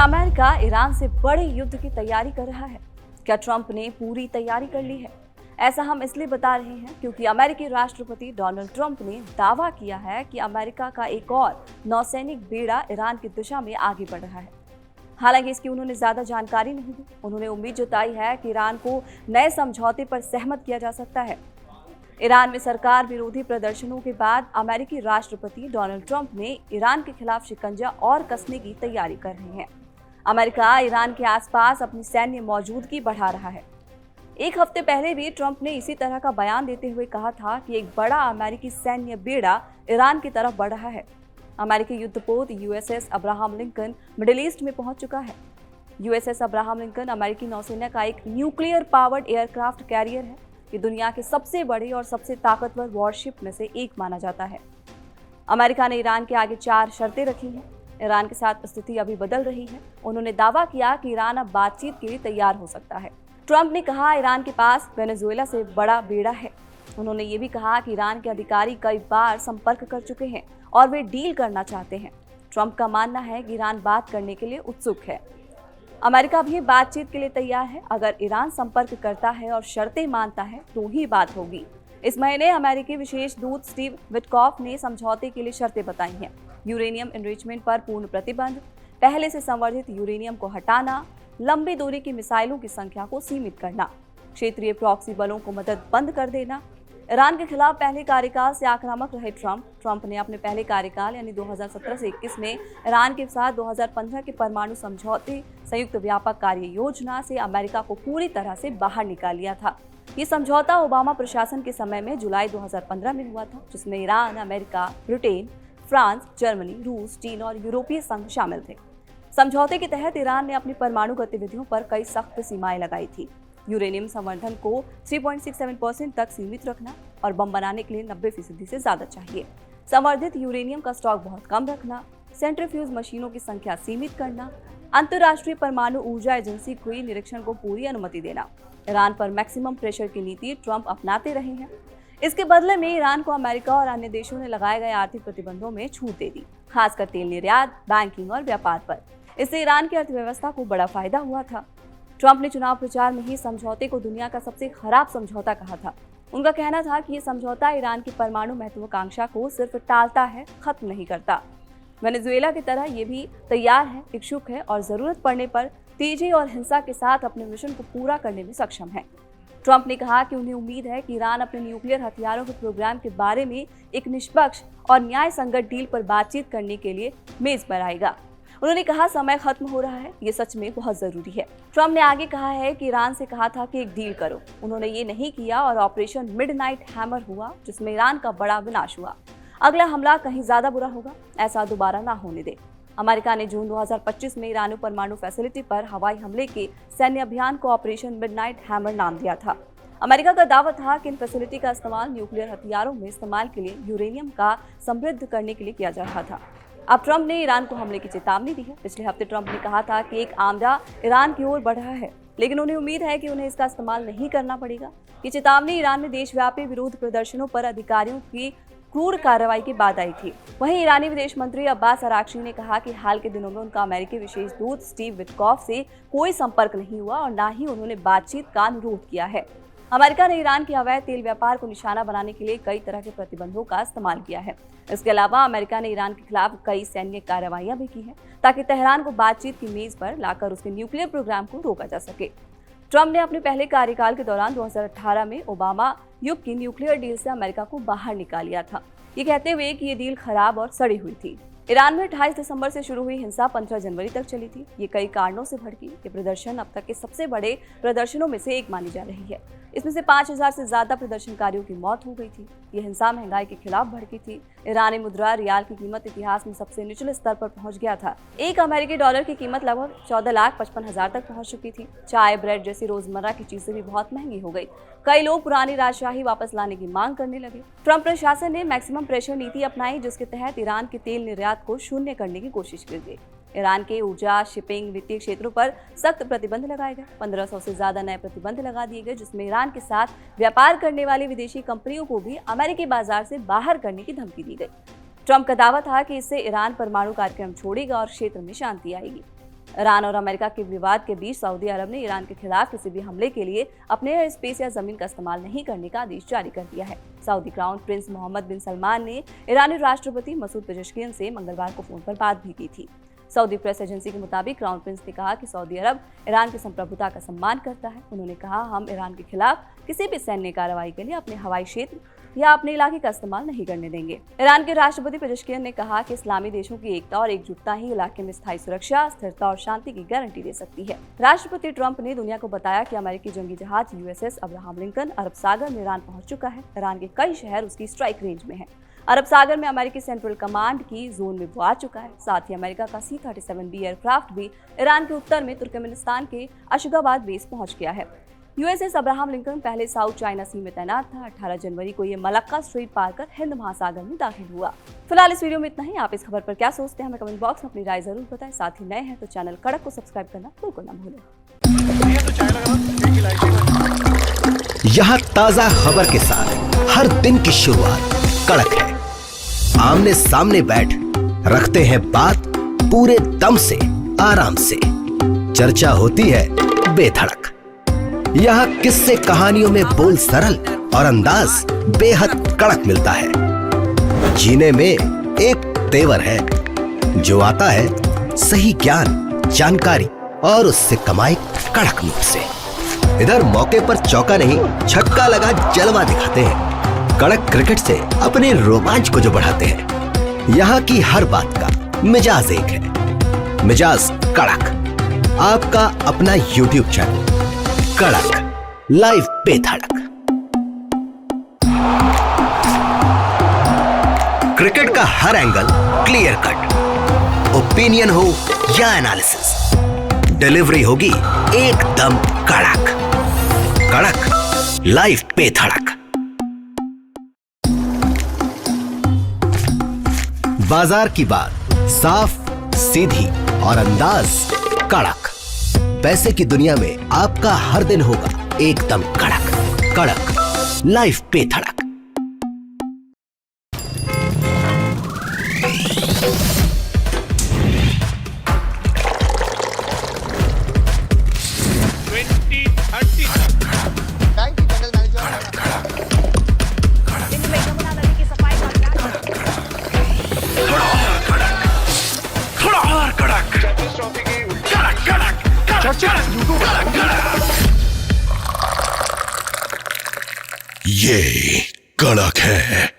America Iran से बड़े युद्ध की तैयारी कर रहा है? क्या ट्रंप ने पूरी तैयारी कर ली है? ऐसा हम इसलिए बता रहे हैं क्योंकि अमेरिकी राष्ट्रपति डोनाल्ड ट्रंप ने दावा किया है कि अमेरिका का एक और नौसैनिक बेड़ा ईरान की दिशा में आगे बढ़ रहा है। हालांकि इसकी उन्होंने ज्यादा जानकारी नहीं दी। उन्होंने उम्मीद जताई है कि ईरान को नए समझौते पर सहमत किया जा सकता है। ईरान में सरकार विरोधी प्रदर्शनों के बाद अमेरिकी राष्ट्रपति डोनाल्ड ट्रंप ने ईरान के खिलाफ शिकंजा और कसने की तैयारी कर रहे हैं। अमेरिका ईरान के आसपास अपनी सैन्य मौजूदगी बढ़ा रहा है। एक हफ्ते पहले भी ट्रंप ने इसी तरह का बयान देते हुए कहा था कि एक बड़ा अमेरिकी सैन्य बेड़ा ईरान की तरफ बढ़ रहा है। अमेरिकी युद्धपोत USS Abraham Lincoln middle east में पहुंच चुका है। यूएसएस अब्राहम लिंकन अमेरिकी नौसेना का एक न्यूक्लियर पावर्ड एयरक्राफ्ट कैरियर है। ये दुनिया के सबसे बड़े और सबसे ताकतवर वॉरशिप में से एक माना जाता है। अमेरिका ने ईरान के आगे 4 शर्तें रखी हैं। ईरान के साथ स्थिति अभी बदल रही है। उन्होंने दावा किया कि ईरान अब बातचीत के लिए तैयार हो सकता है। ट्रंप ने कहा ईरान के पास वेनेजुएला से बड़ा बेड़ा है। उन्होंने ये भी कहा कि ईरान के अधिकारी कई बार संपर्क कर चुके हैं और वे डील करना चाहते हैं। ट्रंप का मानना है कि ईरान बात करने के लिए उत्सुक है। अमेरिका भी बातचीत के लिए तैयार है। अगर ईरान संपर्क करता है और शर्तें मानता है तो ही बात होगी। इस महीने अमेरिकी विशेष दूत स्टीव विटकॉफ ने समझौते के लिए शर्तें बताई हैं। यूरेनियम एनरिचमेंट पर पूर्ण प्रतिबंध, पहले से संवर्धित यूरेनियम को हटाना, लंबी दूरी की मिसाइलों की संख्या को सीमित करना, क्षेत्रीय प्रॉक्सी बलों को मदद बंद कर देना। ईरान के खिलाफ पहले कार्यकाल से आक्रामक रहे ट्रंप ने अपने पहले कार्यकाल यानी 2017 से 21 में ईरान के साथ 2015 के परमाणु समझौते संयुक्त व्यापक कार्य योजना से अमेरिका को पूरी तरह से बाहर निकाल लिया था। ये समझौता ओबामा प्रशासन के समय में जुलाई 2015 में हुआ था, जिसमें Iran, America, Britain, France, Germany, रूस, चीन और यूरोपीय संघ शामिल थे। समझौते के तहत ईरान ने अपनी परमाणु गतिविधियों पर कई सख्त सीमाएं लगाई थी। यूरेनियम संवर्धन को 3.67% तक सीमित रखना और बम बनाने के लिए 90% से ज्यादा चाहिए। संवर्धित यूरेनियम का स्टॉक बहुत कम रखना, सेंट्रीफ्यूज मशीनों की संख्या सीमित करना, अंतर्राष्ट्रीय परमाणु ऊर्जा एजेंसी को निरीक्षण को पूरी अनुमति देना। ईरान पर मैक्सिमम प्रेशर की नीति ट्रंप अपनाते रहे हैं। इसके बदले में ईरान को अमेरिका और अन्य देशों ने लगाए गए आर्थिक प्रतिबंधों में छूट दे दी, खासकर तेल निर्यात, बैंकिंग और व्यापार पर। इससे ईरान की अर्थव्यवस्था को बड़ा फायदा हुआ था। ट्रंप ने चुनाव प्रचार में ही समझौते को दुनिया का सबसे खराब समझौता कहा था। उनका कहना था कि ये समझौता ईरान की परमाणु महत्वाकांक्षा को सिर्फ टालता है, खत्म नहीं करता। वेनेजुएला की तरह ये भी तैयार है, इच्छुक है और जरूरत पड़ने पर तेजी और हिंसा के साथ अपने मिशन को पूरा करने में सक्षम है। ट्रंप ने कहा कि उन्हें उम्मीद है कि ईरान अपने न्यूक्लियर हथियारों के प्रोग्राम के बारे में एक निष्पक्ष और न्याय संगत डील पर बातचीत करने के लिए मेज पर आएगा। उन्होंने कहा समय खत्म हो रहा है, ये सच में बहुत जरूरी है। ट्रंप ने आगे कहा है कि ईरान से कहा था कि एक डील करो। उन्होंने ये नहीं किया और ऑपरेशन मिडनाइट हैमर हुआ, जिसमें ईरान का बड़ा विनाश हुआ। अगला हमला कहीं ज्यादा बुरा होगा, ऐसा दोबारा ना होने दे। अमेरिका ने जून 2025 में ईरानी परमाणु फैसिलिटी पर हवाई हमले के सैन्य अभियान को ऑपरेशन मिडनाइट हैमर नाम दिया था। अमेरिका का दावा था कि इन फैसिलिटी का इस्तेमाल न्यूक्लियर हथियारों में इस्तेमाल के लिए यूरेनियम का समृद्ध करने के लिए किया जा रहा था। अब ट्रंप ने ईरान को हमले की चेतावनी दी है। पिछले हफ्ते ट्रंप ने कहा था कि एक आमला ईरान की ओर बढ़ रहा है, लेकिन उन्हें उम्मीद है कि उन्हें इसका इस्तेमाल नहीं करना पड़ेगा। ये चेतावनी ईरान में देशव्यापी विरोध प्रदर्शनों पर अधिकारियों की क्रूर कार्रवाई के बाद आई थी। वहीं ईरानी विदेश मंत्री अब्बास अराक्ची ने कहा कि हाल के दिनों में उनका अमेरिकी विशेष दूत स्टीव विटकॉफ से कोई संपर्क नहीं हुआ और न ही उन्होंने बातचीत का अनुरोध किया है। अमेरिका ने ईरान के अवैध तेल व्यापार को निशाना बनाने के लिए कई तरह के प्रतिबंधों का इस्तेमाल किया है। इसके अलावा अमेरिका ने ईरान के खिलाफ कई सैन्य कार्रवाइयां भी की हैं, ताकि तेहरान को बातचीत की मेज पर लाकर उसके न्यूक्लियर प्रोग्राम को रोका जा सके। ट्रंप ने अपने पहले कार्यकाल के दौरान 2018 में ओबामा युग की न्यूक्लियर डील से अमेरिका को बाहर निकाल लिया था, ये कहते हुए कि ये डील खराब और सड़ी हुई थी। ईरान में 28 दिसंबर से शुरू हुई हिंसा 15 जनवरी तक चली थी। ये कई कारणों से भड़की। ये प्रदर्शन अब तक के सबसे बड़े प्रदर्शनों में से एक मानी जा रही है। इसमें से 5000 से ज्यादा प्रदर्शनकारियों की मौत हो गई थी। ये हिंसा महंगाई के खिलाफ भड़की थी। ईरानी मुद्रा रियाल की कीमत इतिहास में सबसे निचले स्तर पर पहुंच गया था। एक अमेरिकी डॉलर की कीमत लगभग 14,55,000 तक पहुंच चुकी थी। चाय, ब्रेड जैसी रोजमर्रा की चीजें भी बहुत महंगी हो गई। कई लोग पुरानी राजशाही वापस लाने की मांग करने लगे। ट्रंप प्रशासन ने मैक्सिमम प्रेशर नीति अपनाई, जिसके तहत ईरान के तेल निर्यात को शून्य करने की कोशिश की गई। ईरान के ऊर्जा, शिपिंग, वित्तीय क्षेत्रों पर सख्त प्रतिबंध लगाए गए। 1500 से ज्यादा नए प्रतिबंध लगा दिए गए, जिसमें ईरान के साथ व्यापार करने वाली विदेशी कंपनियों को भी अमेरिकी बाजार से बाहर करने की धमकी दी गई। ट्रंप का दावा था कि इससे ईरान परमाणु कार्यक्रम छोड़ेगा और क्षेत्र में शांति आएगी। ईरान और अमेरिका के विवाद के बीच सऊदी अरब ने ईरान के खिलाफ किसी भी हमले के लिए अपने एयर स्पेस या जमीन का इस्तेमाल नहीं करने का आदेश जारी कर दिया है। सऊदी क्राउन प्रिंस मोहम्मद बिन सलमान ने ईरानी राष्ट्रपति मसूद पेजेश्कियन से मंगलवार को फोन पर बात भी की थी। सऊदी प्रेस एजेंसी के मुताबिक क्राउन प्रिंस ने कहा कि सऊदी अरब ईरान की संप्रभुता का सम्मान करता है। उन्होंने कहा, हम ईरान के खिलाफ किसी भी सैन्य कार्रवाई के लिए अपने हवाई क्षेत्र या अपने इलाके का इस्तेमाल नहीं करने देंगे। ईरान के राष्ट्रपति पेजेश्कियन ने कहा कि इस्लामी देशों की एकता और एकजुटता ही इलाके में स्थायी सुरक्षा, स्थिरता और शांति की गारंटी दे सकती है। राष्ट्रपति ट्रंप ने दुनिया को बताया कि अमेरिकी जंगी जहाज USS अब्राहम लिंकन अरब सागर में ईरान पहुंच चुका है। ईरान के कई शहर उसकी स्ट्राइक रेंज में है। अरब सागर में अमेरिकी सेंट्रल कमांड की जोन में वो आ चुका है। साथ ही अमेरिका का C-37B एयरक्राफ्ट भी ईरान के उत्तर में तुर्कमेनिस्तान के अशगाबाद बेस पहुंच गया है। USS अब्राहम लिंकन पहले साउथ चाइना सी में तैनात था। 18 जनवरी को ये मलक्का स्ट्रेट पार कर हिंद महासागर में दाखिल हुआ। फिलहाल इस वीडियो में इतना ही। आप इस खबर पर क्या सोचते हैं हमें कमेंट बॉक्स में अपनी राय जरूर बताएं। साथ ही नए हैं तो चैनल कड़क को सब्सक्राइब करना बिल्कुल ना भूलें। यहाँ ताजा खबर के साथ हर दिन की शुरुआत कड़क है। आमने सामने बैठ रखते हैं बात पूरे दम से, आराम से। चर्चा होती है बेधड़क। यहाँ किस्से कहानियों में बोल सरल और अंदाज बेहद कड़क मिलता है। जीने में एक तेवर है जो आता है सही ज्ञान, जानकारी और उससे कमाई कड़क नोट से। इधर मौके पर चौका नहीं, छक्का लगा जलवा दिखाते हैं। कड़क क्रिकेट से अपने रोमांच को जो बढ़ाते हैं। यहाँ की हर बात का मिजाज एक है, मिजाज कड़क। आपका अपना YouTube चैनल कड़क लाइव बेधड़क। क्रिकेट का हर एंगल क्लियर कट, ओपिनियन हो या एनालिसिस, डिलीवरी होगी एकदम कड़क। कड़क लाइव बेधड़क। बाजार की बात साफ, सीधी और अंदाज कड़क। पैसे की दुनिया में आपका हर दिन होगा एकदम कड़क। कड़क लाइव बेधड़क। ये कड़क है।